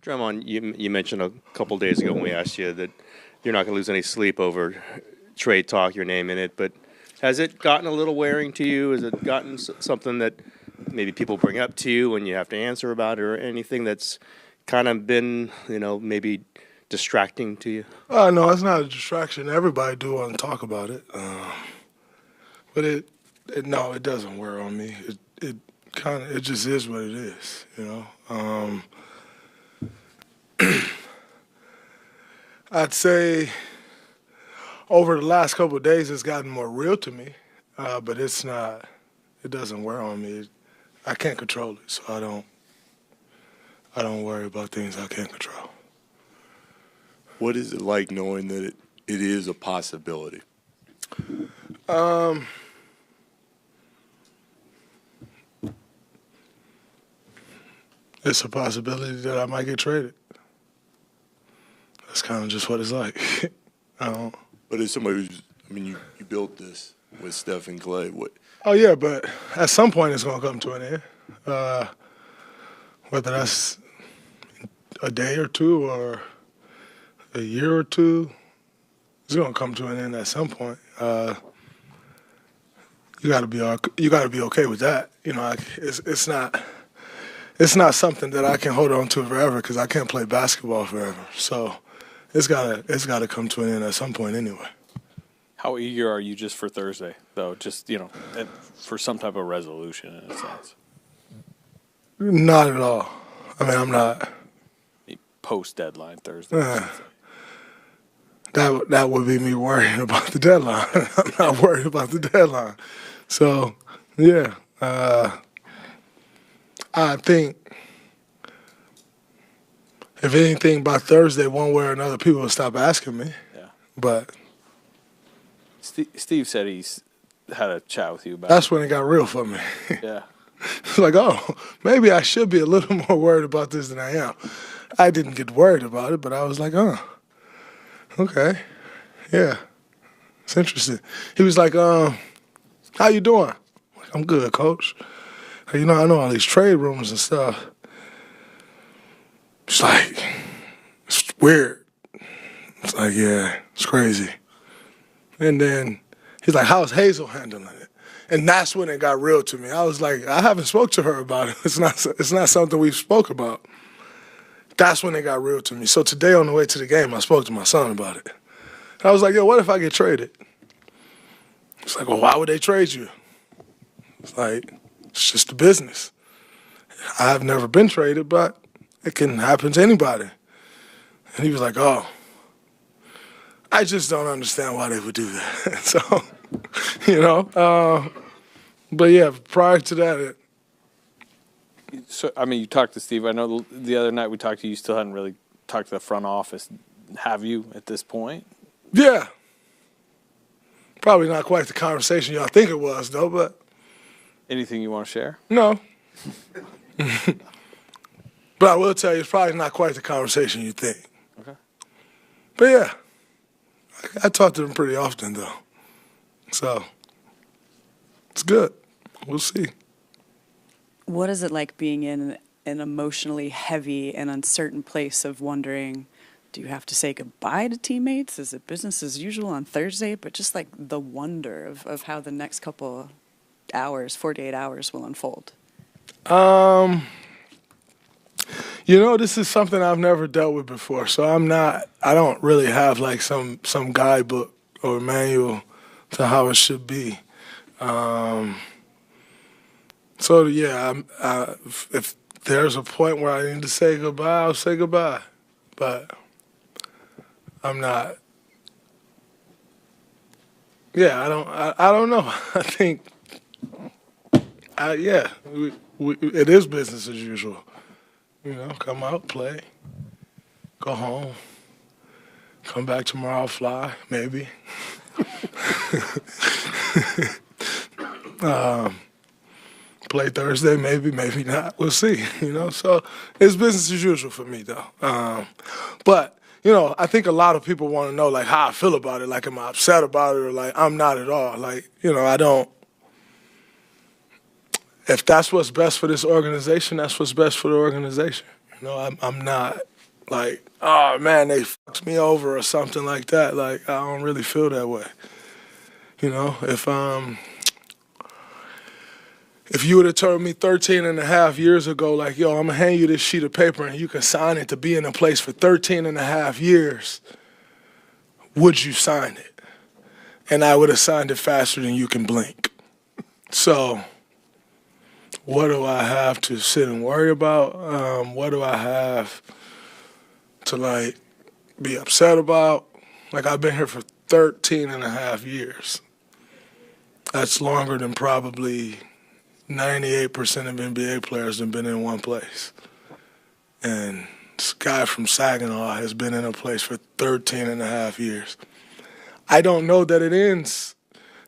Draymond, you mentioned a couple days ago when we asked you that you're not going to lose any sleep over trade talk, your name in it, but has it gotten a little wearing to you? Has it gotten something that maybe people bring up to you and you have to answer about it, or anything that's kind of been, maybe distracting to you? No, it's not a distraction. Everybody do want to talk about it, but it doesn't wear on me. It just is what it is, I'd say over the last couple of days it's gotten more real to me, but it's not. It doesn't wear on me. I can't control it, so I don't worry about things I can't control. What is it like knowing that it is a possibility? It's a possibility that I might get traded. That's kind of just what it's like. But as somebody who's, you built this with Steph and Clay. Oh, yeah, but at some point it's going to come to an end. Whether that's a day or two or a year or two, it's going to come to an end at some point. You got to be okay with that. It's not something that I can hold on to forever because I can't play basketball forever. So it's gotta come to an end at some point anyway. How eager are you just for Thursday, though? Just, for some type of resolution in a sense. Not at all. I'm not. Post-deadline Thursday. That would be me worrying about the deadline. I'm not worried about the deadline. So, yeah. I think if anything by Thursday, one way or another, people will stop asking me. Yeah. But Steve said he's had a chat with you about that's when it got real for me. Yeah. It's like, maybe I should be a little more worried about this than I am. I didn't get worried about it, but I was like, okay, yeah, it's interesting. He was like, how you doing? I'm good, coach. I know all these trade rumors and stuff. It's like, it's weird. It's like, yeah, it's crazy. And then he's like, how's Hazel handling it? And that's when it got real to me. I was like, I haven't spoke to her about it. It's not something we've spoke about. That's when it got real to me. So today on the way to the game, I spoke to my son about it. And I was like, yo, what if I get traded? It's like, well, why would they trade you? It's like, it's just a business. I've never been traded, but it can happen to anybody. And he was like, I just don't understand why they would do that. So, but yeah, prior to that. So, you talked to Steve. I know the other night we talked to you, you still hadn't really talked to the front office. Have you at this point? Yeah. Probably not quite the conversation y'all think it was, though, but. Anything you want to share? No. But I will tell you, it's probably not quite the conversation you think. Okay. But yeah, I talk to them pretty often, though. So it's good. We'll see. What is it like being in an emotionally heavy and uncertain place of wondering, do you have to say goodbye to teammates? Is it business as usual on Thursday? But just like the wonder of how the next couple hours, 48 hours will unfold. This is something I've never dealt with before, so I don't really have like some guidebook or manual to how it should be. So yeah, if there's a point where I need to say goodbye, I'll say goodbye. But I'm not. Yeah, I don't know. I think. It is business as usual. Come out, play, go home, come back tomorrow, fly, maybe. Play Thursday, maybe not. We'll see, So it's business as usual for me, though. But, I think a lot of people want to know, like, how I feel about it. Like, am I upset about it or, like, I'm not at all. Like, I don't. If that's what's best for this organization, that's what's best for the organization. I'm not like, oh man, they fucked me over or something like that. Like, I don't really feel that way. You know, if you would have told me 13 and a half years ago, like, yo, I'm going to hand you this sheet of paper and you can sign it to be in a place for 13 and a half years, would you sign it? And I would have signed it faster than you can blink. So what do I have to sit and worry about? What do I have to, like, be upset about? Like, I've been here for 13 and a half years. That's longer than probably 98% of NBA players have been in one place. And this guy from Saginaw has been in a place for 13 and a half years. I don't know that it ends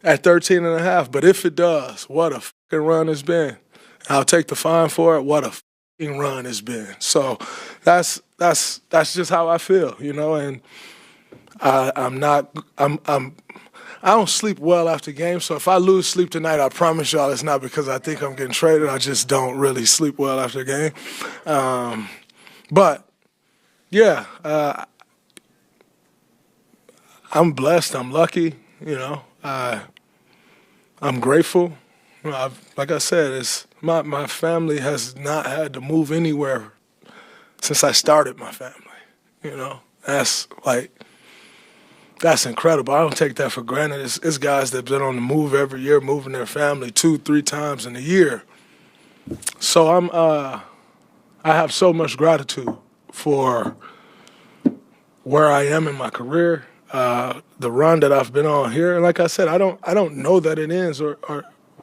at 13 and a half, but if it does, what a fucking run it's been. I'll take the fine for it. What a fucking run it's been. So that's just how I feel, you know, and I don't sleep well after games, so if I lose sleep tonight, I promise y'all it's not because I think I'm getting traded. I just don't really sleep well after a game. But, yeah, I'm blessed. I'm lucky, you know. I'm grateful. You know, like I said, it's my family has not had to move anywhere since I started my family, you know. That's incredible. I don't take that for granted. It's guys that have been on the move every year, moving their family 2-3 times in a year. So I have so much gratitude for where I am in my career, the run that I've been on here. And like I said, I don't know that it ends or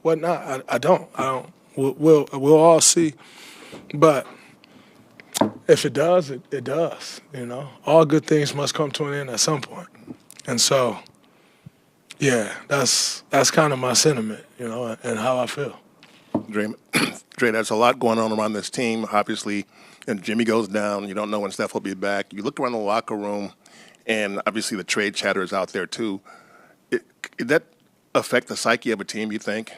whatnot. I don't. We'll all see. But if it does, it does. You know, all good things must come to an end at some point. And so, yeah, that's kind of my sentiment, you know, and how I feel. Dre, there's a lot going on around this team. Obviously, and Jimmy goes down. You don't know when Steph will be back. You look around the locker room, and obviously the trade chatter is out there too. Did that affect the psyche of a team, you think?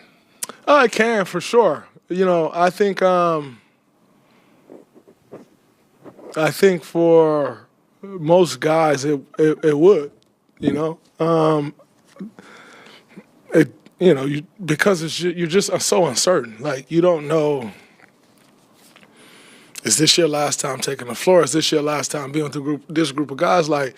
It can, for sure. You know, I think for most guys it would. You know, because you're just so uncertain. Like, you don't know, is this your last time taking the floor? Is this your last time being with this group of guys? Like,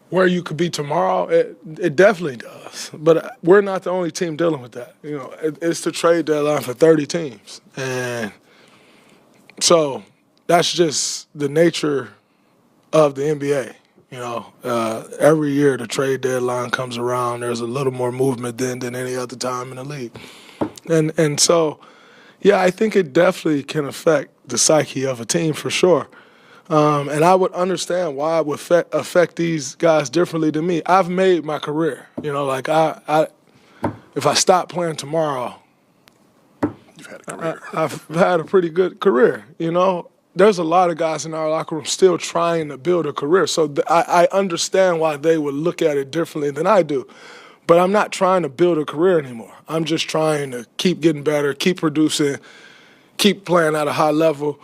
where you could be tomorrow, it definitely does. But we're not the only team dealing with that. You know, it's the trade deadline for 30 teams. And so that's just the nature of the NBA. You know, every year the trade deadline comes around, there's a little more movement than any other time in the league. And so, yeah, I think it definitely can affect the psyche of a team for sure. And I would understand why it would affect these guys differently than me. I've made my career. You know, like if I stop playing tomorrow, You've had a career. I've had a pretty good career, you know. There's a lot of guys in our locker room still trying to build a career. So I understand why they would look at it differently than I do. But I'm not trying to build a career anymore. I'm just trying to keep getting better, keep producing, keep playing at a high level.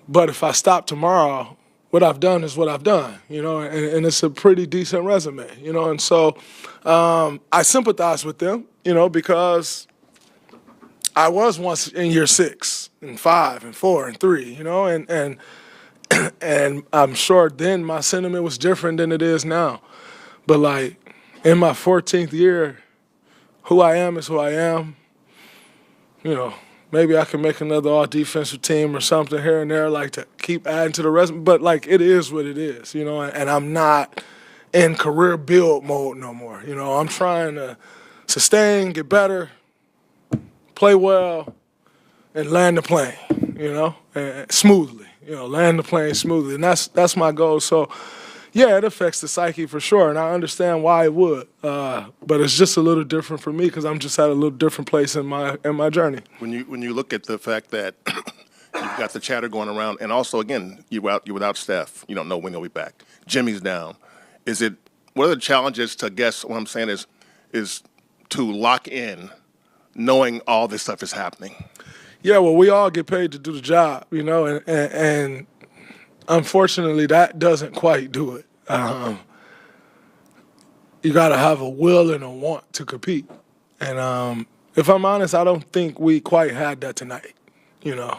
But if I stop tomorrow, what I've done is what I've done, you know, and it's a pretty decent resume, you know. And so I sympathize with them, you know, because I was once in year 6 and 5 and 4 and 3, you know, and I'm sure then my sentiment was different than it is now. But, like, in my 14th year, who I am is who I am. You know, maybe I can make another all-defensive team or something here and there, like, to keep adding to the resume. But, like, it is what it is, you know, and I'm not in career build mode no more. You know, I'm trying to sustain, get better, play well, and land the plane, you know, and smoothly, you know, land the plane smoothly. And that's my goal. So, yeah, it affects the psyche for sure, and I understand why it would. But it's just a little different for me because I'm just at a little different place in my journey. When you look at the fact that you've got the chatter going around, and also, again, you're without Steph. You don't know when he'll be back. Jimmy's down. What are the challenges to guess what I'm saying is to lock in knowing all this stuff is happening? Yeah, well, we all get paid to do the job, you know, and unfortunately, that doesn't quite do it. You got to have a will and a want to compete. And if I'm honest, I don't think we quite had that tonight, you know.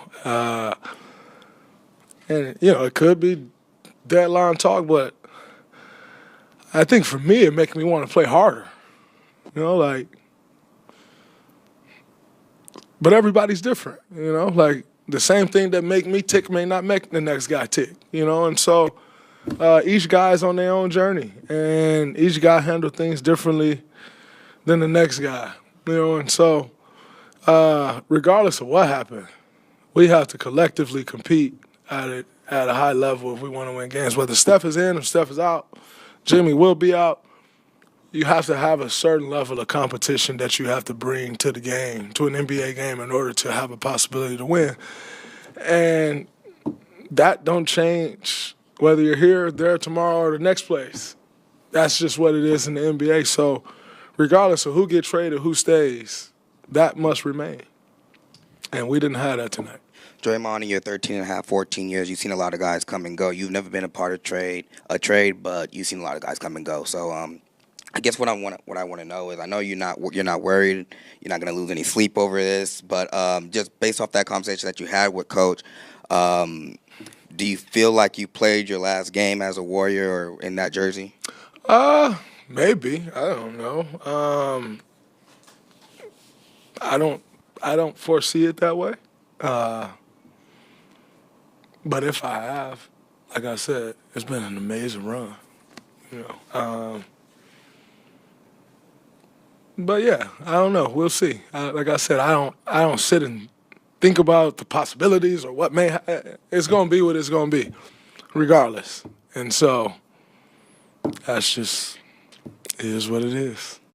And, you know, it could be deadline talk, but I think for me, it makes me want to play harder. You know, like, but everybody's different, you know? Like, the same thing that make me tick may not make the next guy tick, you know? And so each guy's on their own journey, and each guy handle things differently than the next guy, you know? And so regardless of what happened, we have to collectively compete at a high level if we want to win games. Whether Steph is in or Steph is out, Jimmy will be out. You have to have a certain level of competition that you have to bring to the game, to an NBA game, in order to have a possibility to win. And that don't change whether you're here, there, tomorrow, or the next place. That's just what it is in the NBA. So regardless of who gets traded, who stays, that must remain. And we didn't have that tonight. Draymond, in your 13 and a half, 14 years, you've seen a lot of guys come and go. You've never been a part of a trade, but you've seen a lot of guys come and go. So I guess what I want to know is, I know you're not worried, you're not going to lose any sleep over this, but just based off that conversation that you had with Coach, do you feel like you played your last game as a Warrior or in that jersey? Maybe. I don't know. I don't foresee it that way. But if I have, like I said, it's been an amazing run. You know. But yeah, I don't know. We'll see. Like I said, I don't sit and think about the possibilities or what may. It's gonna be what it's gonna be, regardless. And so that's just is what it is.